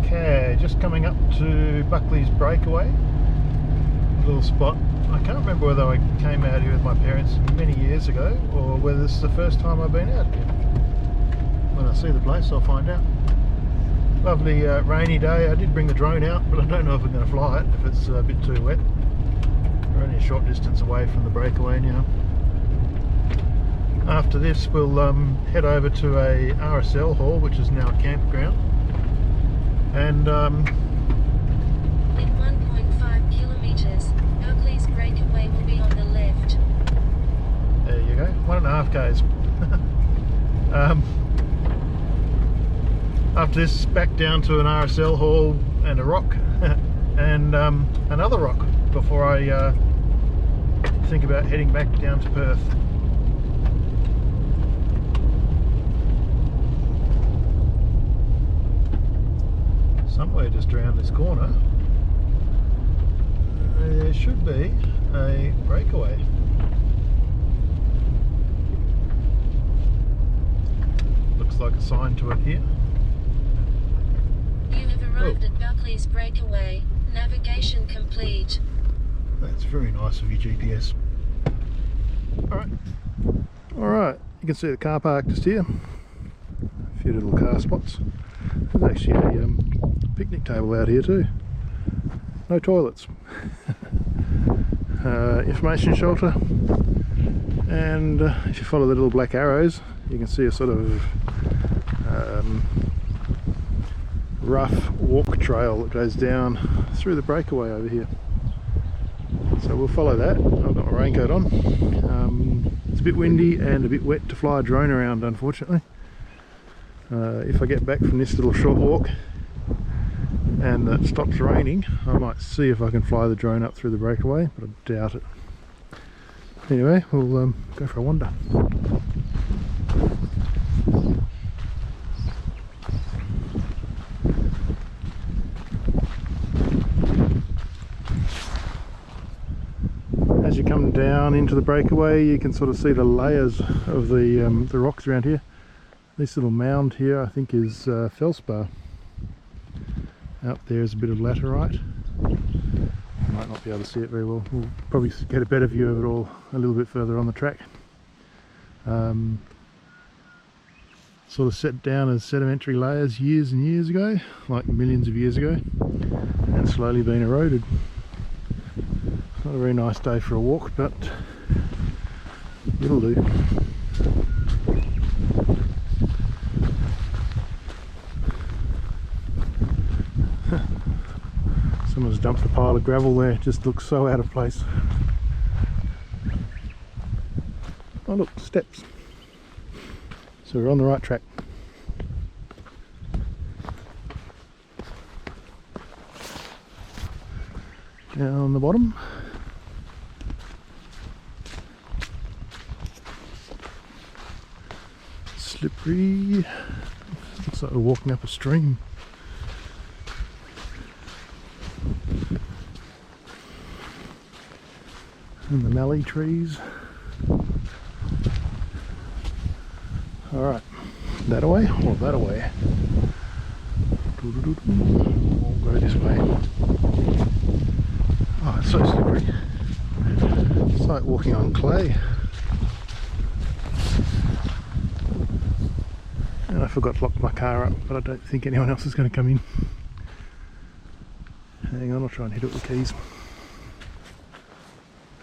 Okay, just coming up to Buckley's Breakaway, little spot. I can't remember whether I came out here with my parents many years ago or whether this is the first time I've been out here. When I see the place I'll find out. Lovely rainy day. I did bring the drone out, but I don't know if I'm going to fly it if it's a bit too wet. We're only a short distance away from the Breakaway now. After this we'll head over to a RSL hall, which is now a campground. And in 1.5 kilometers, Buckley's Breakaway will be on the left. There you go, 1.5 k's. After this, back down to an RSL hall and a rock, and another rock before I think about heading back down to Perth. Somewhere just around this corner there should be a breakaway. Looks like a sign to it here. You have arrived at Buckley's Breakaway. Navigation complete. That's very nice of you, GPS. Alright, you can see the car park just here. A few little car spots. There's actually a picnic table out here too. No toilets. Information shelter. And if you follow the little black arrows, you can see a sort of rough walk trail that goes down through the Breakaway over here. So we'll follow that. I've got my raincoat on. It's a bit windy and a bit wet to fly a drone around, unfortunately. If I get back from this little short walk and it stops raining, I might see if I can fly the drone up through the Breakaway, but I doubt it. Anyway, we'll go for a wander. As you come down into the Breakaway, you can sort of see the layers of the rocks around here. This little mound here I think is felspar. Out there is a bit of laterite. You might not be able to see it very well. We'll probably get a better view of it all a little bit further on the track. Sort of set down as sedimentary layers years and years ago, like millions of years ago, and slowly been eroded. Not a very nice day for a walk, but it'll do. Someone's dumped a pile of gravel there, it just looks so out of place. Oh look, steps. So we're on the right track. Down the bottom. Slippery. Looks like we're walking up a stream. And the mallee trees. Alright, that away or that away? We'll go this way. Oh, it's so slippery. It's like walking on clay. And I forgot to lock my car up, but I don't think anyone else is going to come in. Hang on, I'll try and hit it with the keys.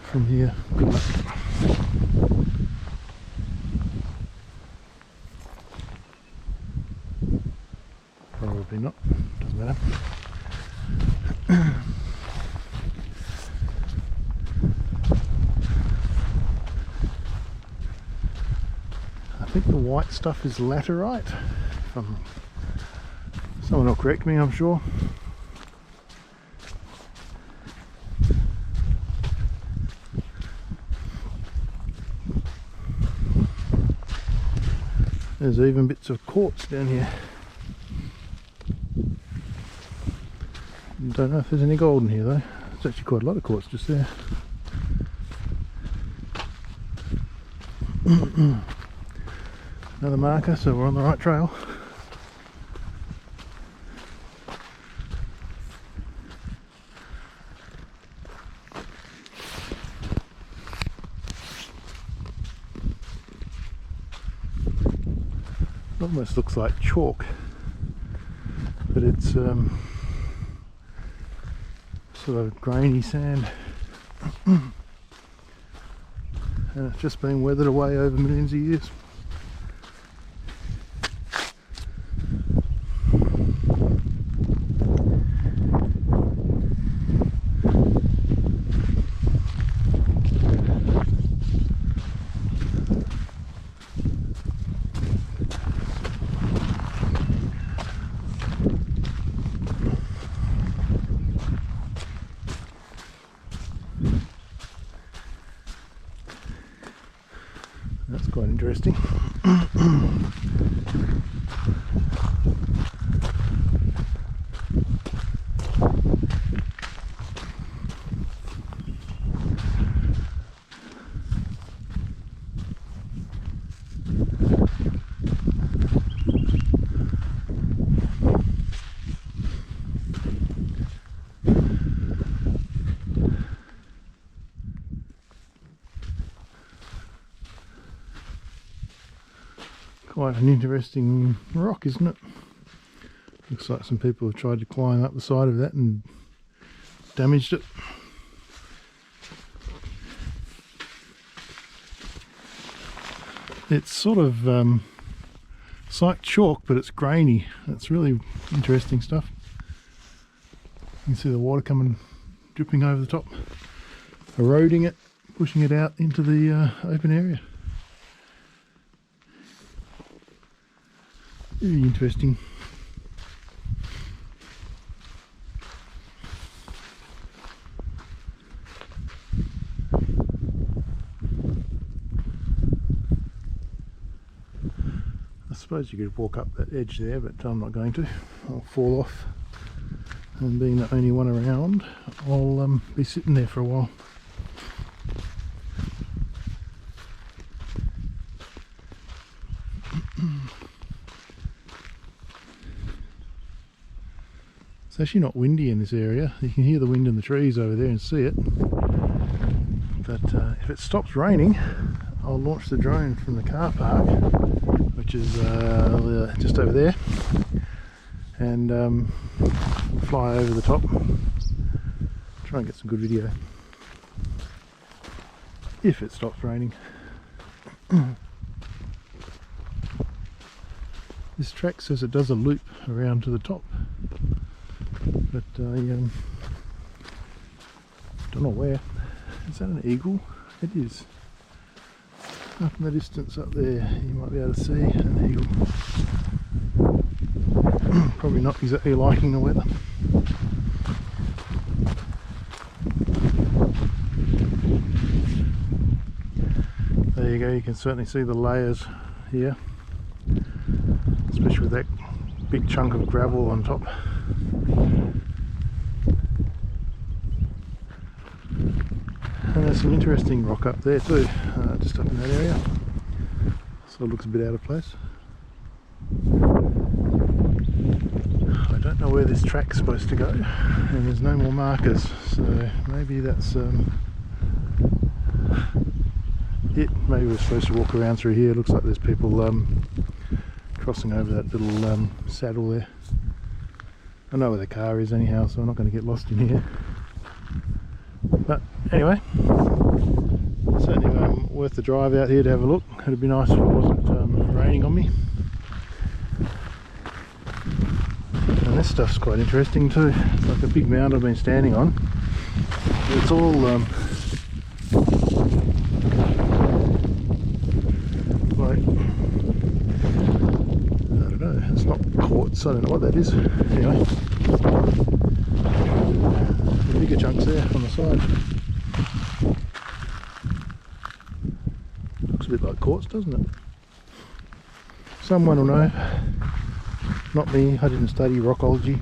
From here, good luck. Probably not, doesn't matter. I think the white stuff is laterite. Someone will correct me, I'm sure. There's even bits of quartz down here. Don't know if there's any gold in here though. There's actually quite a lot of quartz just there. Another marker, so we're on the right trail. It almost looks like chalk, but it's sort of grainy sand. And it's just been weathered away over millions of years. That's quite interesting. Quite an interesting rock, isn't it? Looks like some people have tried to climb up the side of that and damaged it. It's sort of it's like chalk, but it's grainy. It's really interesting stuff. You can see the water coming, dripping over the top, eroding it, pushing it out into the open area. Very interesting. I suppose you could walk up that edge there, but I'm not going to. I'll fall off, and being the only one around, I'll be sitting there for a while. It's actually not windy in this area. You can hear the wind in the trees over there and see it. But if it stops raining, I'll launch the drone from the car park, which is just over there, and fly over the top. Try and get some good video. If it stops raining. This track says it does a loop around to the top, but I don't know where. Is that an eagle? It is. Up in the distance up there, you might be able to see an eagle. Probably not exactly liking the weather. There you go, you can certainly see the layers here, especially with that big chunk of gravel on top. And there's some interesting rock up there too, just up in that area, so it looks a bit out of place. I don't know where this track's supposed to go, and there's no more markers, so maybe that's it. Maybe we're supposed to walk around through here. Looks like there's people crossing over that little saddle there. I know where the car is anyhow, so I'm not going to get lost in here. But anyway, certainly worth the drive out here to have a look. It'd be nice if it wasn't raining on me. And this stuff's quite interesting too. It's like a big mound I've been standing on. It's all like, I don't know, it's not quartz, I don't know what that is. Anyway, the bigger chunks there on the side. Looks a bit like quartz, doesn't it? Someone will know. Not me, I didn't study rockology.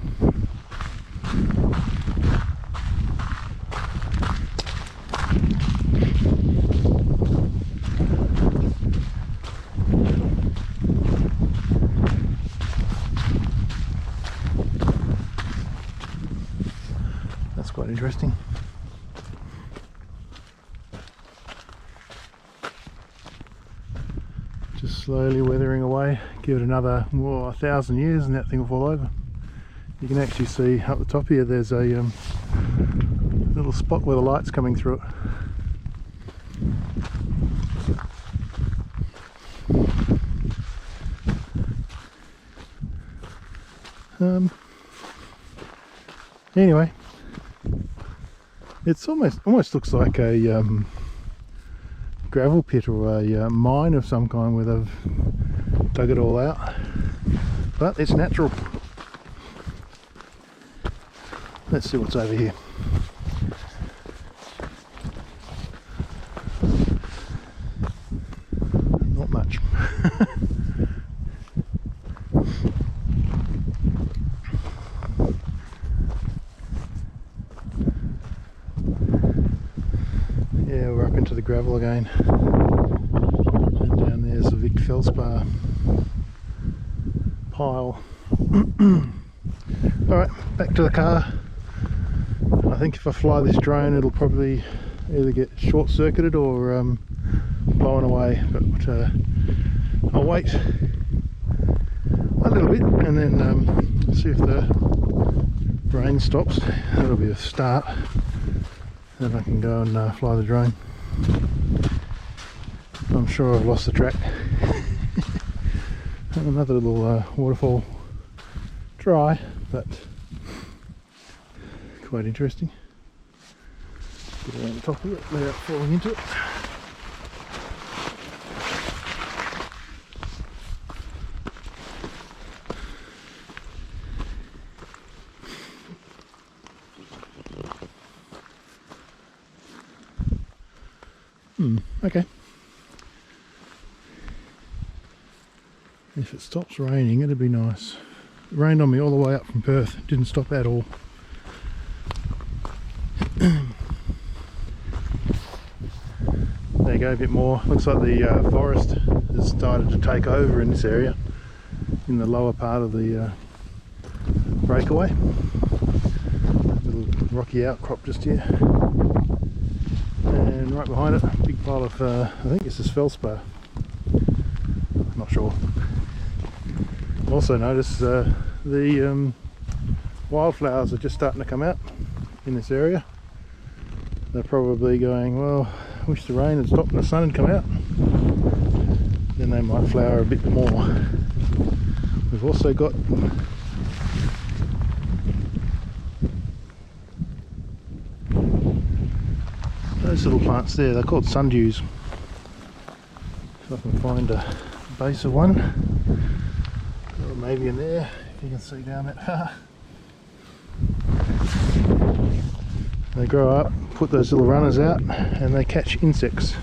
That's quite interesting. Just slowly weathering away. Give it another 1,000 years and that thing will fall over. You can actually see up the top here there's a little spot where the light's coming through it. Anyway, it's almost looks like a gravel pit or a mine of some kind where they've dug it all out, but it's natural. Let's see what's over here. Not much. Yeah, we're up into the gravel again, and down there's the Vic Feldspar pile. Alright, back to the car. I think if I fly this drone it'll probably either get short-circuited or blown away, but I'll wait a little bit and then see if the rain stops. That'll be a start. Then I can go and fly the drone. I'm sure I've lost the track. Another little waterfall, dry but quite interesting. Get around the top of it without falling into it. Okay. If it stops raining, it'd be nice. It rained on me all the way up from Perth. Didn't stop at all. There you go, a bit more. Looks like the forest has started to take over in this area, in the lower part of the Breakaway. Little rocky outcrop just here. And right behind it, a big pile of, I think this is feldspar. I'm not sure. Also notice the wildflowers are just starting to come out in this area. They're probably going, well, I wish the rain had stopped and the sun had come out. Then they might flower a bit more. We've also got those little plants there, they're called sundews. If I can find a base of one, or maybe in there, if you can see down that far. They grow up, put those little runners out, and they catch insects.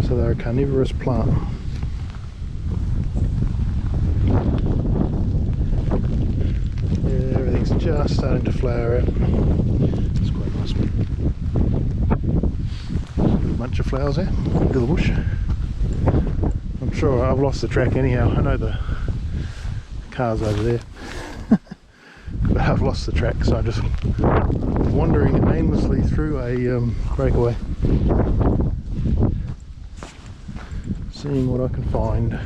So they're a carnivorous plant. Yeah, everything's just starting to flower out. It's quite nice. Little bunch of flowers there, little bush. I'm sure I've lost the track anyhow. I know the car's over there. But I've lost the track, so I'm just wandering aimlessly through a breakaway, seeing what I can find.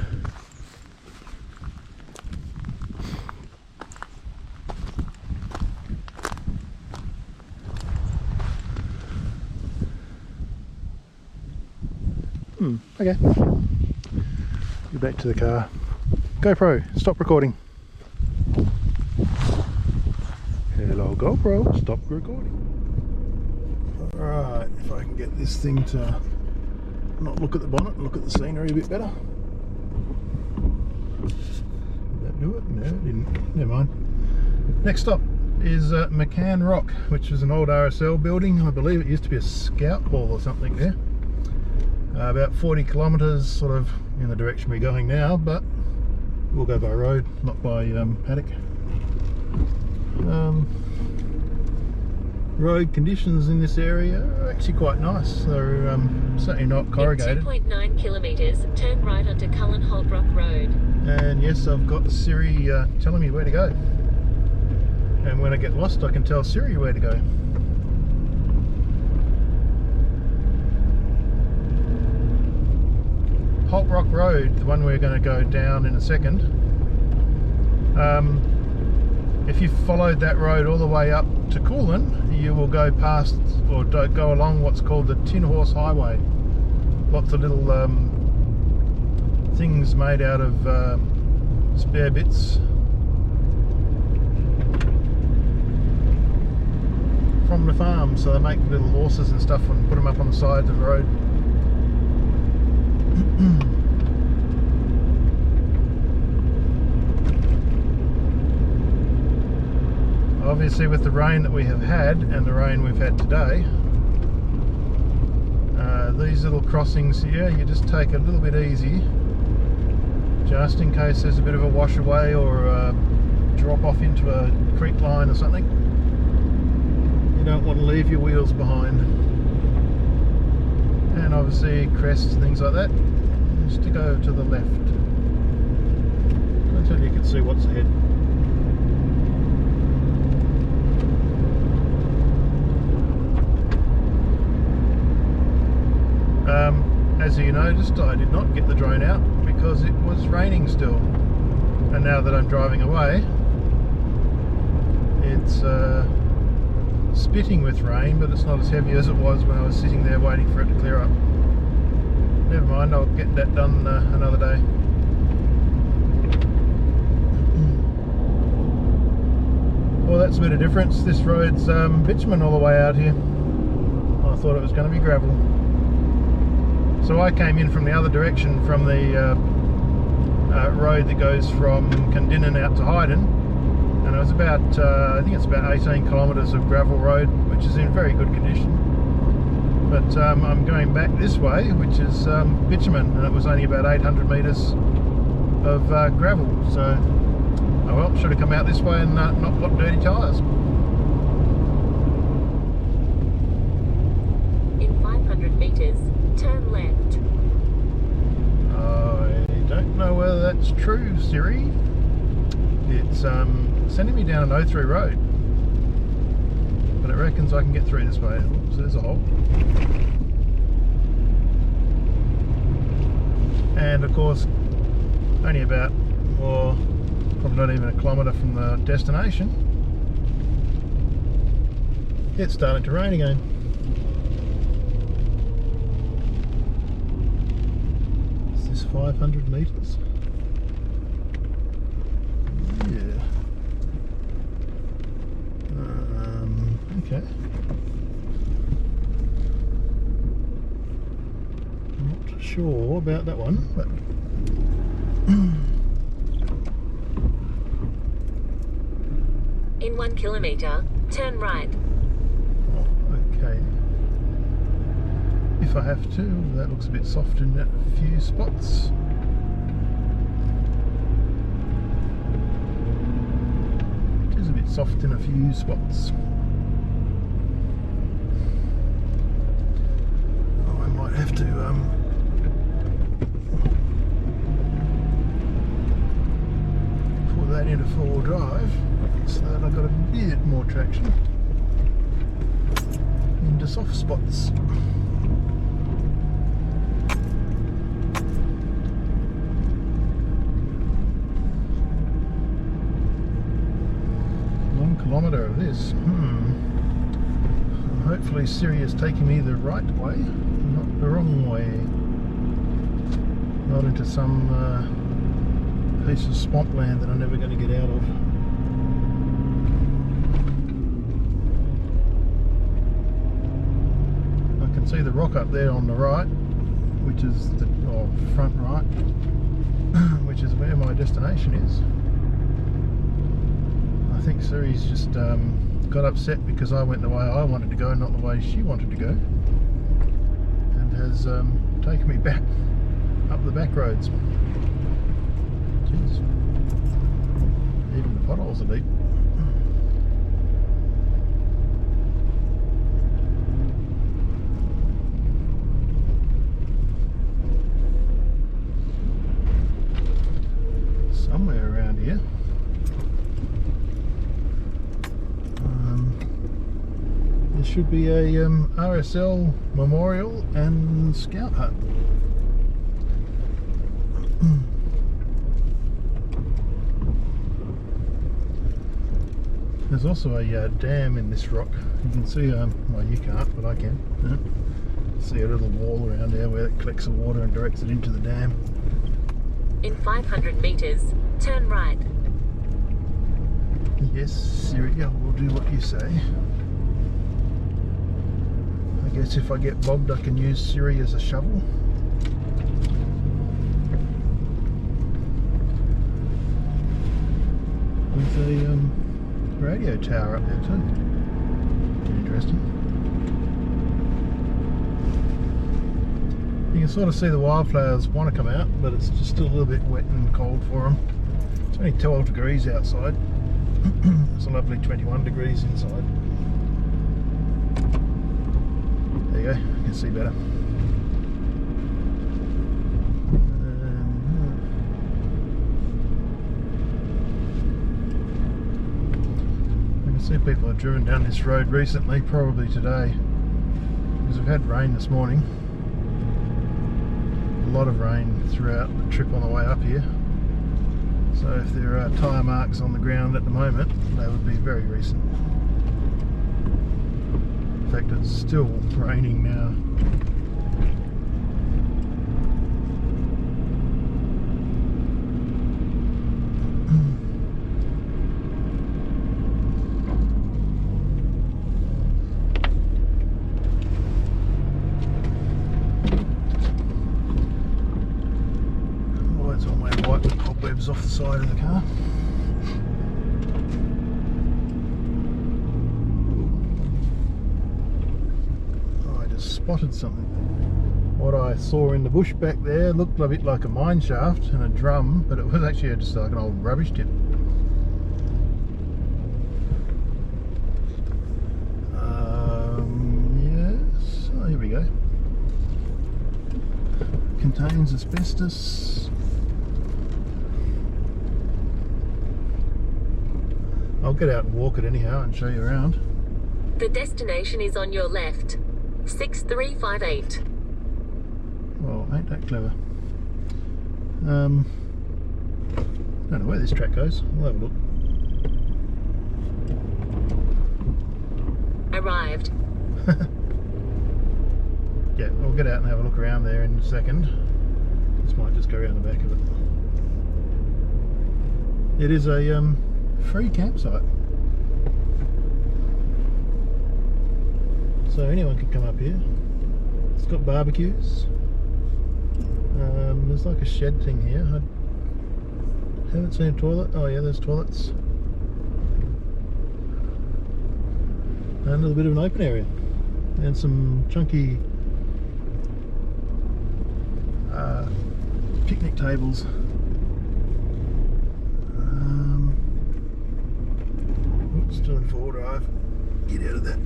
Okay. Get back to the car. GoPro, stop recording. Hello GoPro, stop recording. Alright, if I can get this thing to not look at the bonnet and look at the scenery a bit better. Did that do it? No, it didn't. Never mind. Next stop is McCann Rock, which is an old RSL building. I believe it used to be a scout hall or something there. About 40 kilometres sort of in the direction we're going now, but we'll go by road, not by paddock. Road conditions in this area are actually quite nice. They're certainly not corrugated. In 2.9 kilometres, turn right onto Cullen Holbrook Road. And yes, I've got Siri telling me where to go. And when I get lost, I can tell Siri where to go. Holt Rock Road, the one we're going to go down in a second, if you followed that road all the way up to Coolin, you will go past or go along what's called the Tin Horse Highway. Lots of little things made out of spare bits from the farm, so they make little horses and stuff and put them up on the side of the road. Obviously, with the rain that we have had and the rain we've had today, these little crossings here, you just take a little bit easy, just in case there's a bit of a wash away or a drop off into a creek line or something. You don't want to leave your wheels behind. And obviously crests and things like that, just to go to the left until you can see what's ahead. As you noticed, I did not get the drone out because it was raining still, and now that I'm driving away, it's spitting with rain, but it's not as heavy as it was when I was sitting there waiting for it to clear up. Never mind, I'll get that done another day. Well, that's a bit of difference. This road's bitumen all the way out here. I thought it was going to be gravel. So I came in from the other direction, from the road that goes from Cundinnon out to Hyden, and it was about, I think it's about 18 kilometres of gravel road, which is in very good condition. But I'm going back this way, which is bitumen, and it was only about 800 metres of gravel. So, oh well, should have come out this way and not got dirty tyres. In 500 metres, turn left. I don't know whether that's true, Siri. It's sending me down an O3 road, but it reckons I can get through this way. Oops, there's a hole. And of course, only about, or probably not even a kilometre from the destination, it's starting to rain again. Is this 500 metres? Yeah. Okay. Not sure about that one, but In 1 kilometre, turn right. oh, okay. If I have to, that looks a bit soft in a few spots. It is a bit soft in a few spots. Oh, I might have to put that into 4-wheel drive so that I've got a bit more traction into soft spots. Kilometre of this. Hopefully Siri is taking me the right way, not the wrong way. Not into some piece of swamp land that I'm never going to get out of. I can see the rock up there on the right, which is the front right, which is where my destination is. I think Siri's just got upset because I went the way I wanted to go, not the way she wanted to go, and has taken me back up the back roads. Jeez, even the potholes are deep. Somewhere around here. There should be a RSL memorial and scout hut. There's also a dam in this rock. You can see, well you can't, but I can. See a little wall around there where it collects the water and directs it into the dam. In 500 meters, turn right. Yes, Siri, I will do what you say. I guess if I get bogged I can use Siri as a shovel. There's a radio tower up there too. Interesting. You can sort of see the wildflowers want to come out, but it's just still a little bit wet and cold for them. It's only 12 degrees outside. It's a lovely 21 degrees inside. There you go, you can see better. I can see people have driven down this road recently, probably today, because we've had rain this morning. A lot of rain throughout the trip on the way up here. So if there are tyre marks on the ground at the moment, they would be very recent. In fact, it's still raining now. Lights on my white with cobwebs off the side of the car. Spotted something. What I saw in the bush back there looked a bit like a mine shaft and a drum, but it was actually just like an old rubbish tip. Yes, oh, here we go. Contains asbestos. I'll get out and walk it anyhow and show you around. The destination is on your left. 6358. Well, ain't that clever. Don't know where this track goes. We'll have a look. Arrived. Yeah, we'll get out and have a look around there in a second. This might just go around the back of it. It is a free campsite. So anyone can come up here. It's got barbecues. There's like a shed thing here. I haven't seen a toilet. Oh yeah, there's toilets. And a little bit of an open area. And some chunky picnic tables. Oops, still in 4-wheel drive. Get out of that.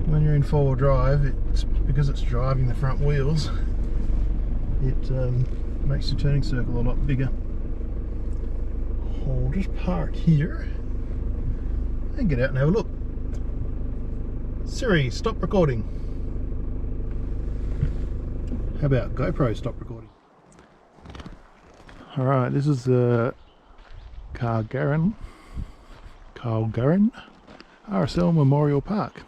When you're in 4-wheel drive, it's because it's driving the front wheels, it makes the turning circle a lot bigger. I'll just park here and get out and have a look. Siri, stop recording. How about GoPro stop recording? Alright, this is Calgaren RSL Memorial Park.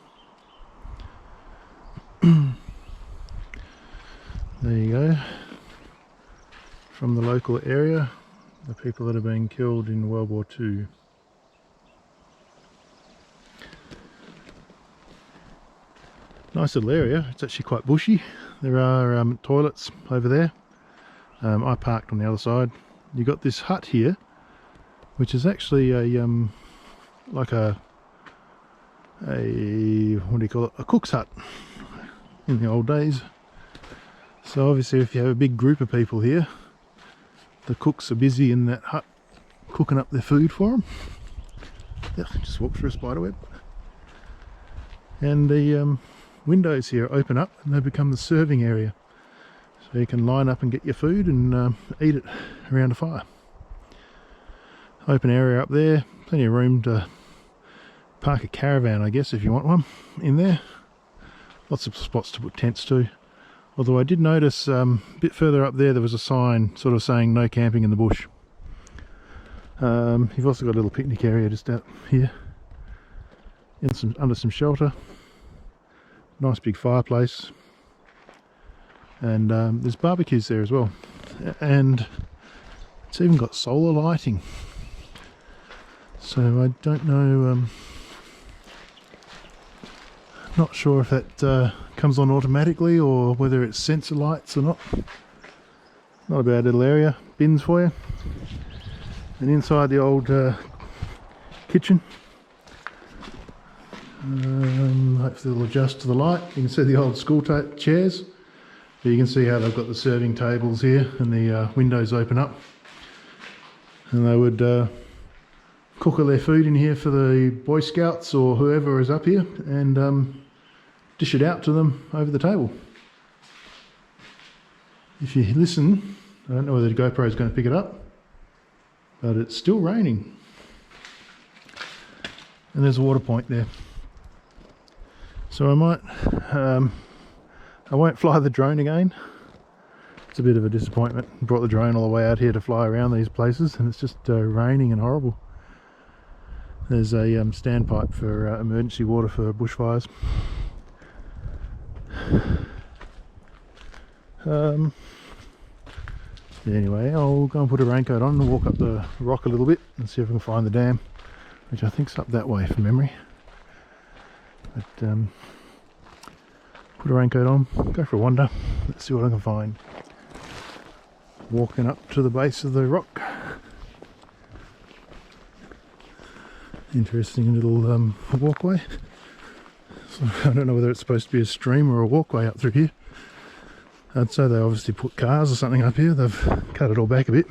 There you go, from the local area, the people that have been killed in World War II. Nice little area. It's actually quite bushy. There are toilets over there. I parked on the other side. You got this hut here, which is actually a like a what do you call it? A cook's hut in the old days. So obviously if you have a big group of people here, the cooks are busy in that hut cooking up their food for them. Yeah, just walk through a spider web. And the windows here open up and they become the serving area. So you can line up and get your food and eat it around a fire. Open area up there, plenty of room to park a caravan, I guess, if you want one in there. Lots of spots to put tents too. Although I did notice a bit further up there was a sign sort of saying no camping in the bush. You've also got a little picnic area just out here under some shelter. Nice big fireplace, and there's barbecues there as well, and it's even got solar lighting. So I don't know, not sure if that comes on automatically or whether it's sensor lights or not. Not a bad little area. Bins for you. And inside the old kitchen, hopefully it'll adjust to the light. You can see the old school chairs. You can see how they've got the serving tables here and the windows open up. And they would cook all their food in here for the Boy Scouts or whoever is up here, and dish it out to them over the table. If you listen, I don't know whether the GoPro is going to pick it up, but it's still raining. And there's a water point there. So I won't fly the drone again. It's a bit of a disappointment. Brought the drone all the way out here to fly around these places, and it's just raining and horrible. There's a standpipe for emergency water for bushfires. Anyway, I'll go and put a raincoat on and walk up the rock a little bit and see if I can find the dam, which I think's up that way from memory. But put a raincoat on, go for a wander, let's see what I can find. Walking up to the base of the rock. Interesting little walkway. So I don't know whether it's supposed to be a stream or a walkway up through here. I'd say they obviously put cars or something up here. They've cut it all back a bit.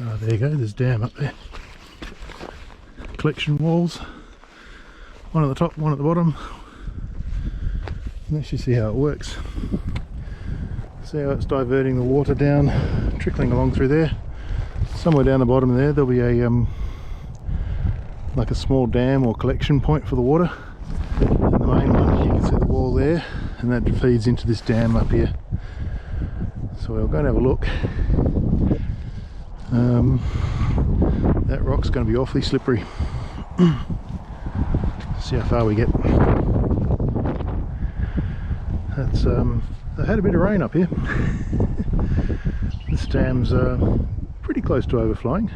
Oh, there you go, there's a dam up there. Collection walls. One at the top, one at the bottom. Let's just see how it works. See how it's diverting the water down, trickling along through there. Somewhere down the bottom there, there'll be a like a small dam or collection point for the water. And the main one, you can see the wall there, and that feeds into this dam up here. So we'll go and have a look. That rock's going to be awfully slippery. See how far we get. That's they had a bit of rain up here. This dam's pretty close to overflowing.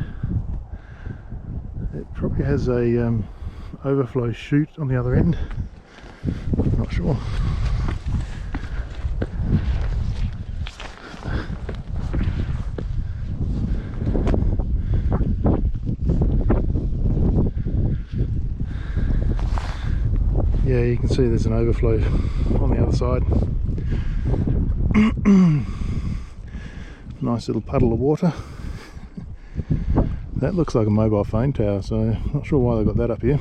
It probably has a overflow chute on the other end. I'm not sure. Yeah, you can see there's an overflow on the other side. Nice little puddle of water. That looks like a mobile phone tower, so I'm not sure why they got that up here.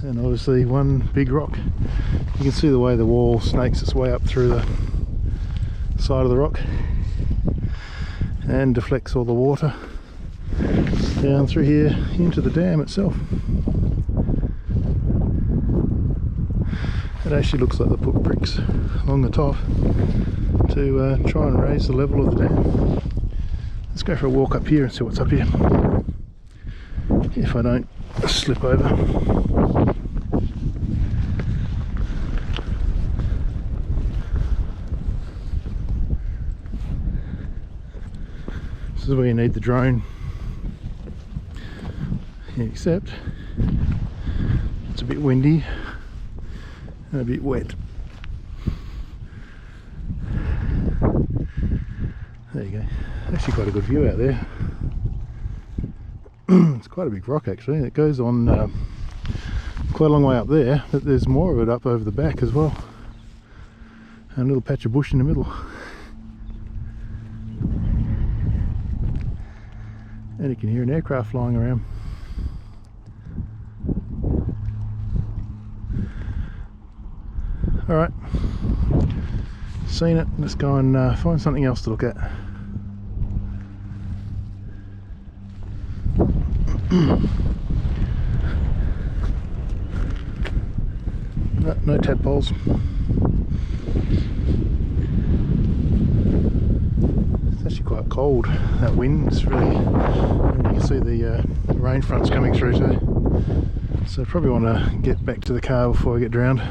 And obviously one big rock. You can see the way the wall snakes its way up through the side of the rock and deflects all the water down through here into the dam itself. It actually looks like they put bricks along the top to try and raise the level of the dam. Let's go for a walk up here and see what's up here, if I don't slip over. This is where you need the drone. Except it's a bit windy and a bit wet. There you go. Actually quite a good view out there. It's quite a big rock actually. It goes on quite a long way up there, but there's more of it up over the back as well. And a little patch of bush in the middle. And you can hear an aircraft flying around. Alright, seen it, let's go and find something else to look at. No tadpoles. It's actually quite cold, that wind. It's really, and you can see the rain fronts coming through too. So I probably want to get back to the car before I get drowned.